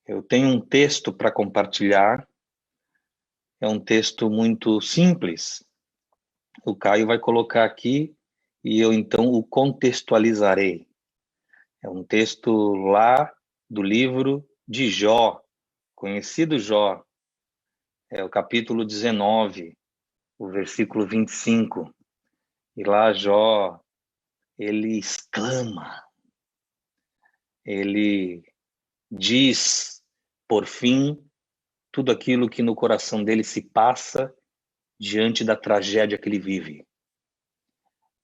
Eu tenho um texto para compartilhar, é um texto muito simples. O Caio vai colocar aqui e eu então o contextualizarei. É um texto lá do livro de Jó, conhecido Jó. É o capítulo 19, o versículo 25. E lá Jó, ele exclama, ele diz, por fim, tudo aquilo que no coração dele se passa diante da tragédia que ele vive.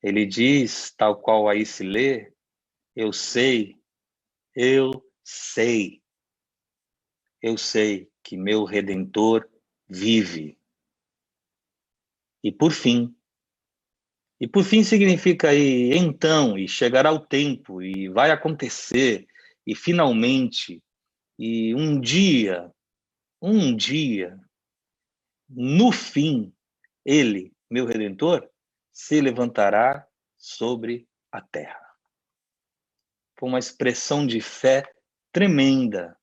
Ele diz, tal qual aí se lê, eu sei, eu sei, eu sei que meu Redentor vive. E por fim significa aí, então, e chegará o tempo, e vai acontecer, e finalmente, e um dia, no fim, ele, meu Redentor, se levantará sobre a terra. Foi uma expressão de fé tremenda,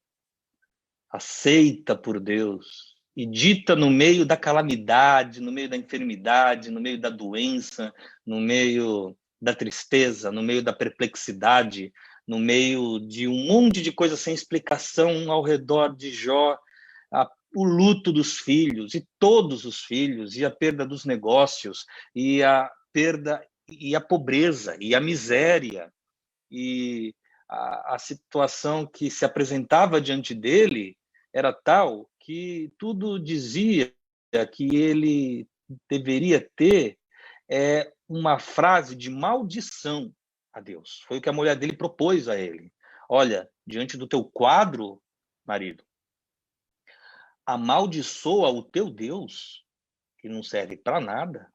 aceita por Deus e dita no meio da calamidade, no meio da enfermidade, no meio da doença, no meio da tristeza, no meio da perplexidade, no meio de um monte de coisas sem explicação ao redor de Jó, o luto dos filhos, e todos os filhos, e a perda dos negócios, e a perda, e a pobreza, e a miséria, e a situação que se apresentava diante dele era tal que tudo dizia que ele deveria ter uma frase de maldição a Deus. Foi o que a mulher dele propôs a ele. Olha, diante do teu quadro, marido, amaldiçoa o teu Deus, que não serve para nada,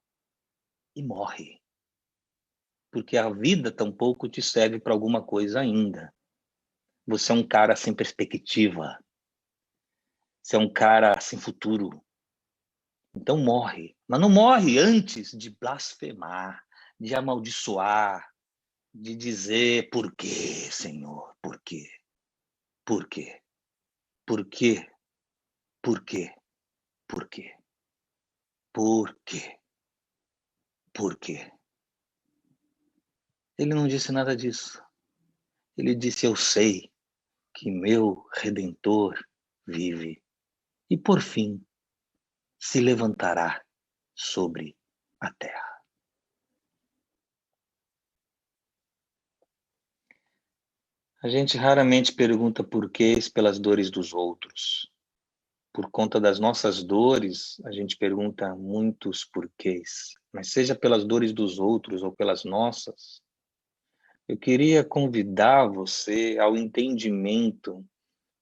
e morre. Porque a vida tampouco te serve para alguma coisa ainda. Você é um cara sem perspectiva. Você é um cara sem futuro. Então morre. Mas não morre antes de blasfemar, de amaldiçoar, de dizer por quê, Senhor? Por quê? Por quê? Por quê? Por quê? Por quê? Por quê? Por quê? Ele não disse nada disso. Ele disse, eu sei que meu Redentor vive. E por fim, se levantará sobre a terra. A gente raramente pergunta porquês pelas dores dos outros. Por conta das nossas dores, a gente pergunta muitos porquês. Mas seja pelas dores dos outros ou pelas nossas, eu queria convidar você ao entendimento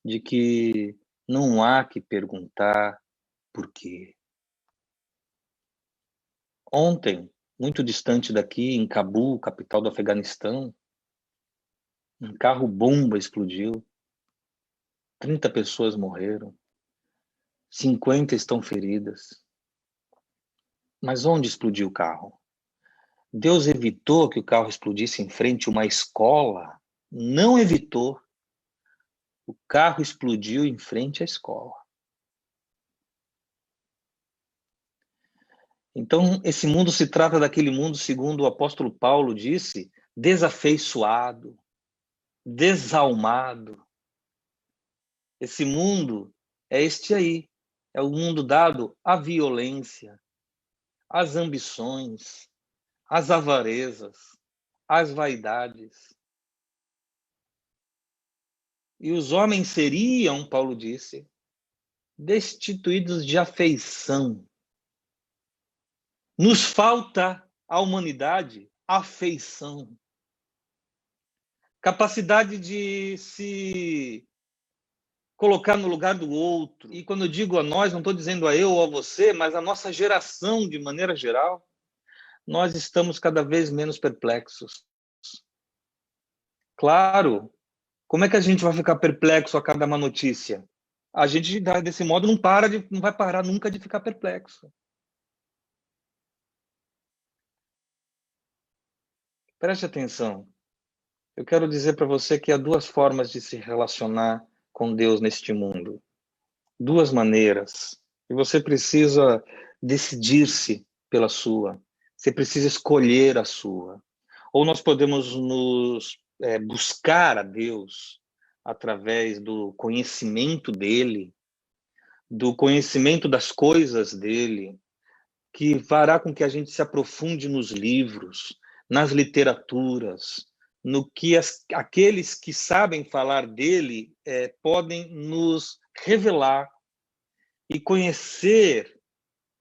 de que não há que perguntar por quê. Ontem, muito distante daqui, em Cabul, capital do Afeganistão, um carro-bomba explodiu, 30 pessoas morreram, 50 estão feridas. Mas onde explodiu o carro? Deus evitou que o carro explodisse em frente a uma escola? Não evitou. O carro explodiu em frente à escola. Então, esse mundo se trata daquele mundo, segundo o apóstolo Paulo disse, desafeiçoado, desalmado. Esse mundo é este aí. É o mundo dado à violência, às ambições, às avarezas, às vaidades. E os homens seriam, Paulo disse, destituídos de afeição. Nos falta à humanidade afeição. Capacidade de se colocar no lugar do outro. E quando eu digo a nós, não estou dizendo a eu ou a você, mas a nossa geração de maneira geral, nós estamos cada vez menos perplexos. Claro, como é que a gente vai ficar perplexo a cada uma notícia? A gente, desse modo, não vai parar nunca de ficar perplexo. Preste atenção. Eu quero dizer para você que há duas formas de se relacionar com Deus neste mundo. Duas maneiras. E você precisa decidir-se pela sua. Você precisa escolher a sua. Ou nós podemos buscar a Deus através do conhecimento dele, do conhecimento das coisas dele, que fará com que a gente se aprofunde nos livros, nas literaturas, no que aqueles que sabem falar dele podem nos revelar, e conhecer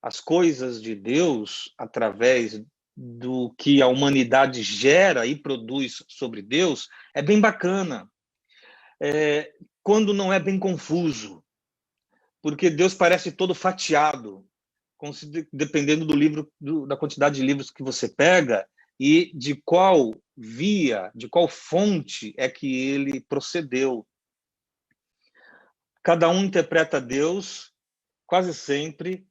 as coisas de Deus através do que a humanidade gera e produz sobre Deus é bem bacana, quando não é bem confuso, porque Deus parece todo fatiado, dependendo do livro, da quantidade de livros que você pega e de qual via, de qual fonte é que ele procedeu. Cada um interpreta Deus quase sempre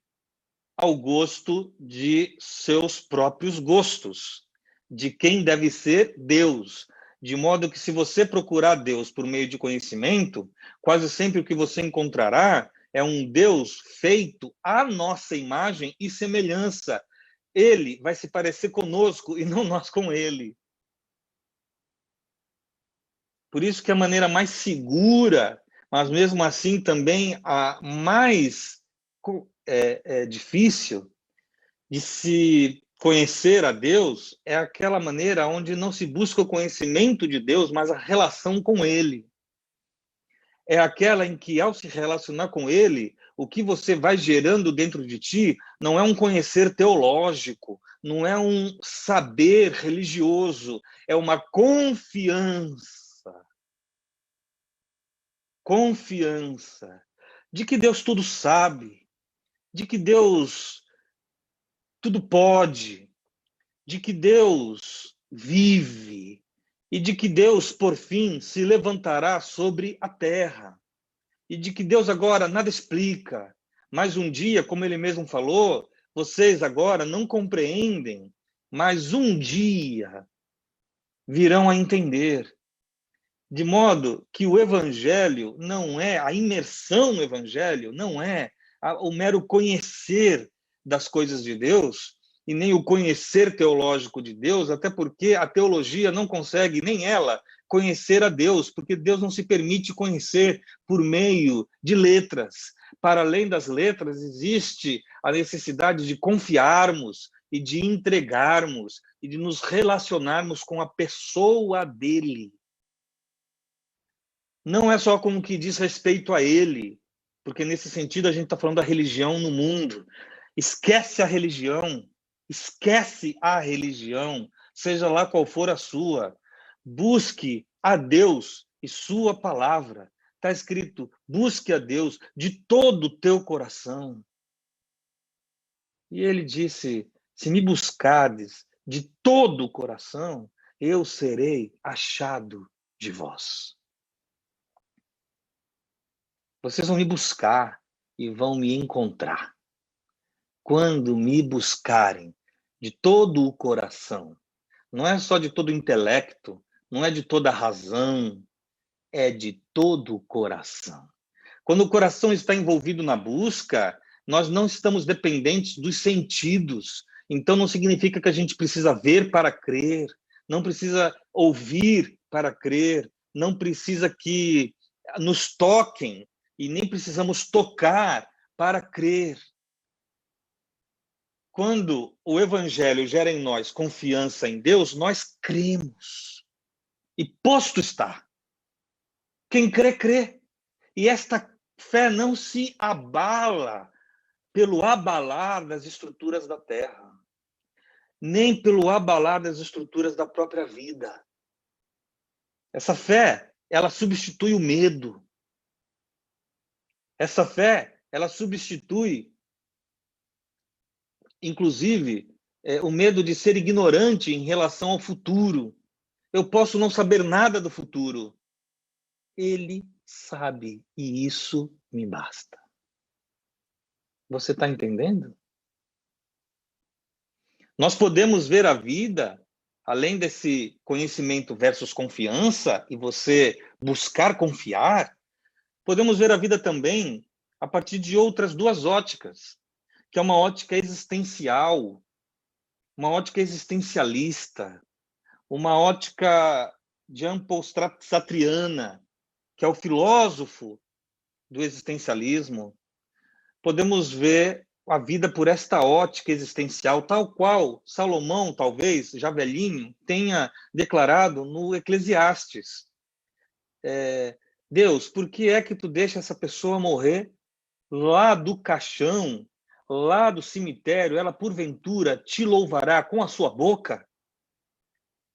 ao gosto de seus próprios gostos, de quem deve ser Deus. De modo que, se você procurar Deus por meio de conhecimento, quase sempre o que você encontrará é um Deus feito à nossa imagem e semelhança. Ele vai se parecer conosco e não nós com ele. Por isso que a maneira mais segura, mas mesmo assim também a mais difícil de se conhecer a Deus é aquela maneira onde não se busca o conhecimento de Deus, mas a relação com ele. É aquela em que, ao se relacionar com ele, o que você vai gerando dentro de ti não é um conhecer teológico, não é um saber religioso, é uma confiança. Confiança de que Deus tudo sabe, de que Deus tudo pode, de que Deus vive e de que Deus, por fim, se levantará sobre a terra. E de que Deus agora nada explica, mas um dia, como ele mesmo falou, vocês agora não compreendem, mas um dia virão a entender. De modo que o evangelho não é, a imersão no evangelho não é o mero conhecer das coisas de Deus, e nem o conhecer teológico de Deus, até porque a teologia não consegue, nem ela, conhecer a Deus, porque Deus não se permite conhecer por meio de letras. Para além das letras, existe a necessidade de confiarmos e de entregarmos e de nos relacionarmos com a pessoa dele. Não é só com o que diz respeito a ele, porque nesse sentido a gente está falando da religião no mundo. Esquece a religião, seja lá qual for a sua. Busque a Deus e sua palavra. Está escrito, busque a Deus de todo o teu coração. E ele disse, se me buscardes de todo o coração, eu serei achado de vós. Vocês vão me buscar e vão me encontrar. Quando me buscarem de todo o coração, não é só de todo o intelecto, não é de toda a razão, é de todo o coração. Quando o coração está envolvido na busca, nós não estamos dependentes dos sentidos. Então não significa que a gente precisa ver para crer, não precisa ouvir para crer, não precisa que nos toquem, e nem precisamos tocar para crer. Quando o evangelho gera em nós confiança em Deus, nós cremos. E posto está. Quem crê, crê. E esta fé não se abala pelo abalar das estruturas da terra, nem pelo abalar das estruturas da própria vida. Essa fé, ela substitui o medo. Essa fé, ela substitui, inclusive, o medo de ser ignorante em relação ao futuro. Eu posso não saber nada do futuro. Ele sabe, e isso me basta. Você está entendendo? Nós podemos ver a vida, além desse conhecimento versus confiança, e você buscar confiar, Podemos ver a vida também a partir de outras duas óticas, que é uma ótica existencial, uma ótica existencialista, uma ótica de Satriana, que é o filósofo do existencialismo. Podemos ver a vida por esta ótica existencial, tal qual Salomão, talvez, já velhinho, tenha declarado no Eclesiastes. Deus, por que é que tu deixa essa pessoa morrer lá do caixão, lá do cemitério? Ela, porventura, te louvará com a sua boca?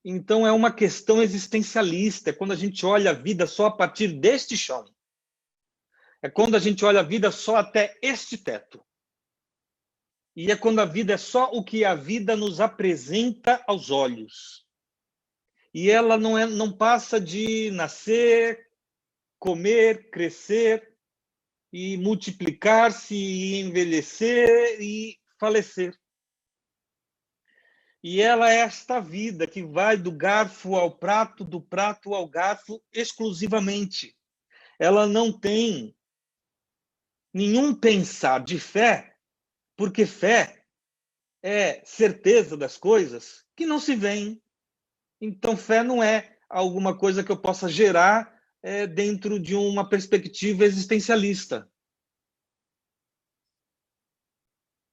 Então, é uma questão existencialista, é quando a gente olha a vida só a partir deste chão. É quando a gente olha a vida só até este teto. E é quando a vida é só o que a vida nos apresenta aos olhos. E ela não passa de nascer, comer, crescer, e multiplicar-se, e envelhecer e falecer. E ela é esta vida que vai do garfo ao prato, do prato ao garfo exclusivamente. Ela não tem nenhum pensar de fé, porque fé é certeza das coisas que não se veem. Então, fé não é alguma coisa que eu possa gerar dentro de uma perspectiva existencialista.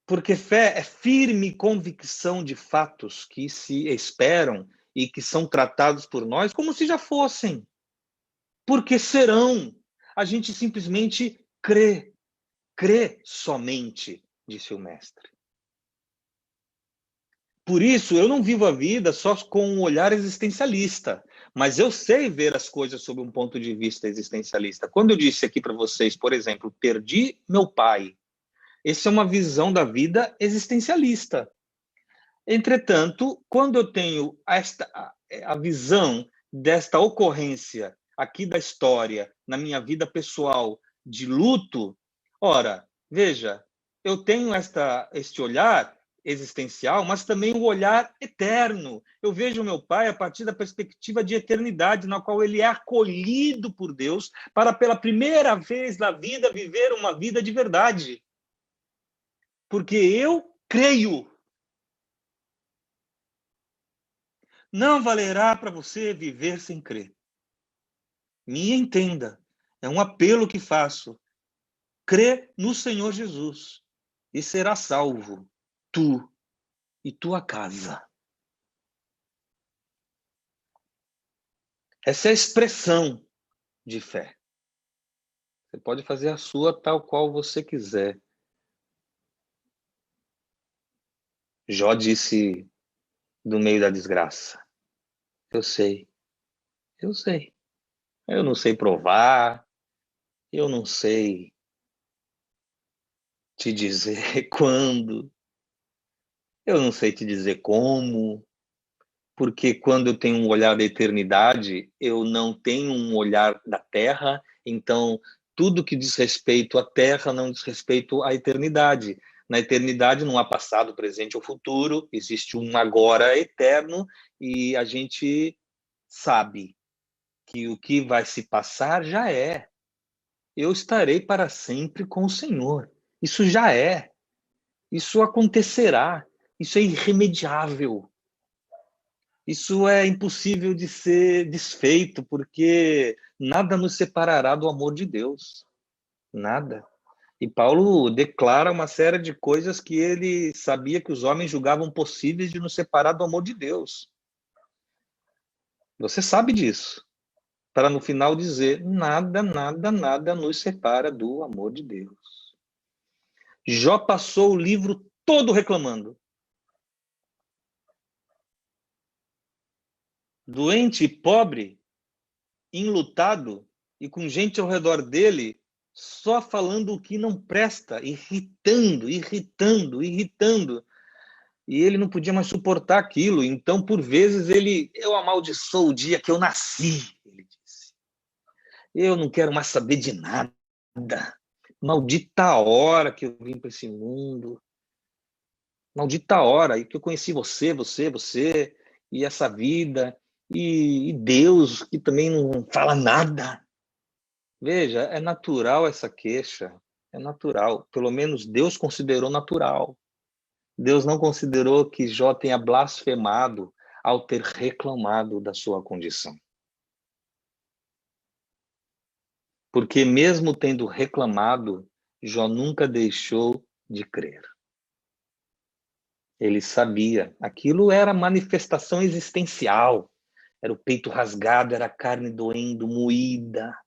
Porque fé é firme convicção de fatos que se esperam e que são tratados por nós como se já fossem. Porque serão. A gente simplesmente crê. Crê somente, disse o mestre. Por isso, eu não vivo a vida só com um olhar existencialista, mas eu sei ver as coisas sob um ponto de vista existencialista. Quando eu disse aqui para vocês, por exemplo, perdi meu pai, essa é uma visão da vida existencialista. Entretanto, quando eu tenho a visão desta ocorrência aqui da história, na minha vida pessoal, de luto, ora, veja, eu tenho este olhar existencial, mas também o olhar eterno. Eu vejo meu pai a partir da perspectiva de eternidade, na qual ele é acolhido por Deus para, pela primeira vez na vida, viver uma vida de verdade. Porque eu creio. Não valerá para você viver sem crer. Me entenda. É um apelo que faço. Crê no Senhor Jesus e será salvo, tu e tua casa. Essa é a expressão de fé. Você pode fazer a sua tal qual você quiser. Jó disse do meio da desgraça: eu sei. Eu não sei provar, eu não sei te dizer quando, eu não sei te dizer como, porque quando eu tenho um olhar da eternidade, eu não tenho um olhar da terra, então tudo que diz respeito à terra não diz respeito à eternidade. Na eternidade não há passado, presente ou futuro, existe um agora eterno e a gente sabe que o que vai se passar já é. Eu estarei para sempre com o Senhor. Isso já é. Isso acontecerá. Isso é irremediável. Isso é impossível de ser desfeito, porque nada nos separará do amor de Deus. Nada. E Paulo declara uma série de coisas que ele sabia que os homens julgavam possíveis de nos separar do amor de Deus. Você sabe disso. Para no final dizer, nada, nada, nada nos separa do amor de Deus. Jó passou o livro todo reclamando. Doente e pobre, enlutado e com gente ao redor dele só falando o que não presta, irritando. E ele não podia mais suportar aquilo. Então, por vezes, eu amaldiçoo o dia que eu nasci, ele disse. Eu não quero mais saber de nada. Maldita a hora que eu vim para esse mundo. Maldita a hora que eu conheci você, e essa vida, e Deus, que também não fala nada. Veja, é natural essa queixa, é natural. Pelo menos Deus considerou natural. Deus não considerou que Jó tenha blasfemado ao ter reclamado da sua condição. Porque mesmo tendo reclamado, Jó nunca deixou de crer. Ele sabia, aquilo era manifestação existencial. Era o peito rasgado, era a carne doendo, moída.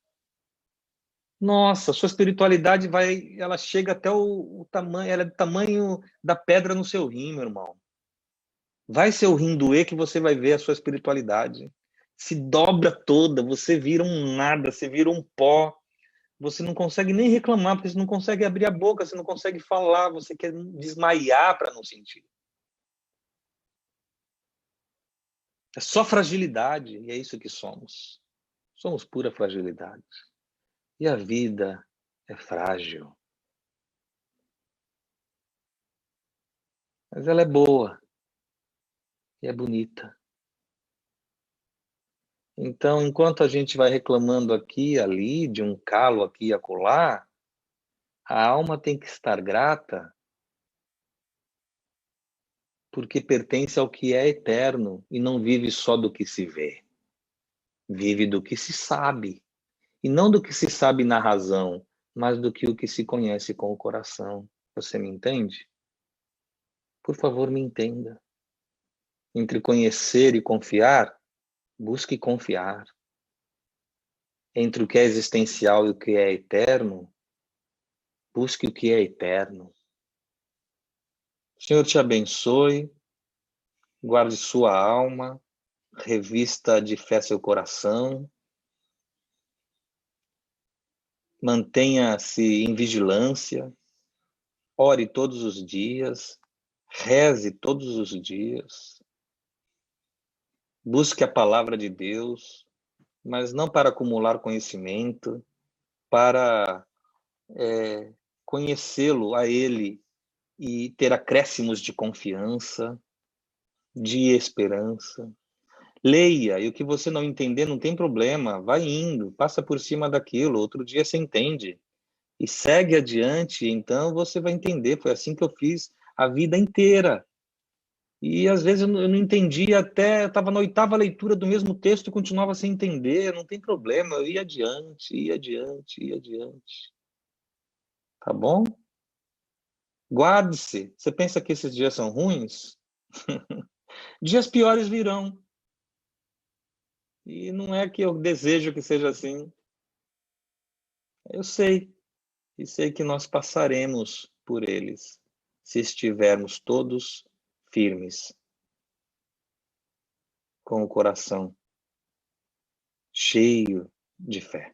Nossa, sua espiritualidade ela chega até o tamanho, ela é do tamanho da pedra no seu rim, meu irmão. Vai seu rim doer que você vai ver a sua espiritualidade. Se dobra toda, você vira um nada, você vira um pó. Você não consegue nem reclamar, porque você não consegue abrir a boca, você não consegue falar, você quer desmaiar para não sentir. É só fragilidade, e é isso que somos. Somos pura fragilidade. E a vida é frágil. Mas ela é boa. E é bonita. Então, enquanto a gente vai reclamando aqui e ali, de um calo aqui e acolá, a alma tem que estar grata porque pertence ao que é eterno e não vive só do que se vê. Vive do que se sabe. E não do que se sabe na razão, mas do que o que se conhece com o coração. Você me entende? Por favor, me entenda. Entre conhecer e confiar, busque confiar. Entre o que é existencial e o que é eterno, busque o que é eterno. O Senhor te abençoe, guarde sua alma, revista de fé seu coração, mantenha-se em vigilância, ore todos os dias, reze todos os dias, busque a palavra de Deus, mas não para acumular conhecimento, para conhecê-lo a Ele e ter acréscimos de confiança, de esperança. Leia, e o que você não entender não tem problema, vai indo, passa por cima daquilo, outro dia você entende. E segue adiante, então você vai entender, foi assim que eu fiz a vida inteira. E às vezes eu não entendia até, eu estava na 8ª leitura do mesmo texto e continuava sem entender, não tem problema, eu ia adiante, ia adiante, ia adiante. Tá bom? Guarde-se. Você pensa que esses dias são ruins? Dias piores virão. E não é que eu desejo que seja assim. Eu sei. E sei que nós passaremos por eles, se estivermos todos firmes, com o coração cheio de fé.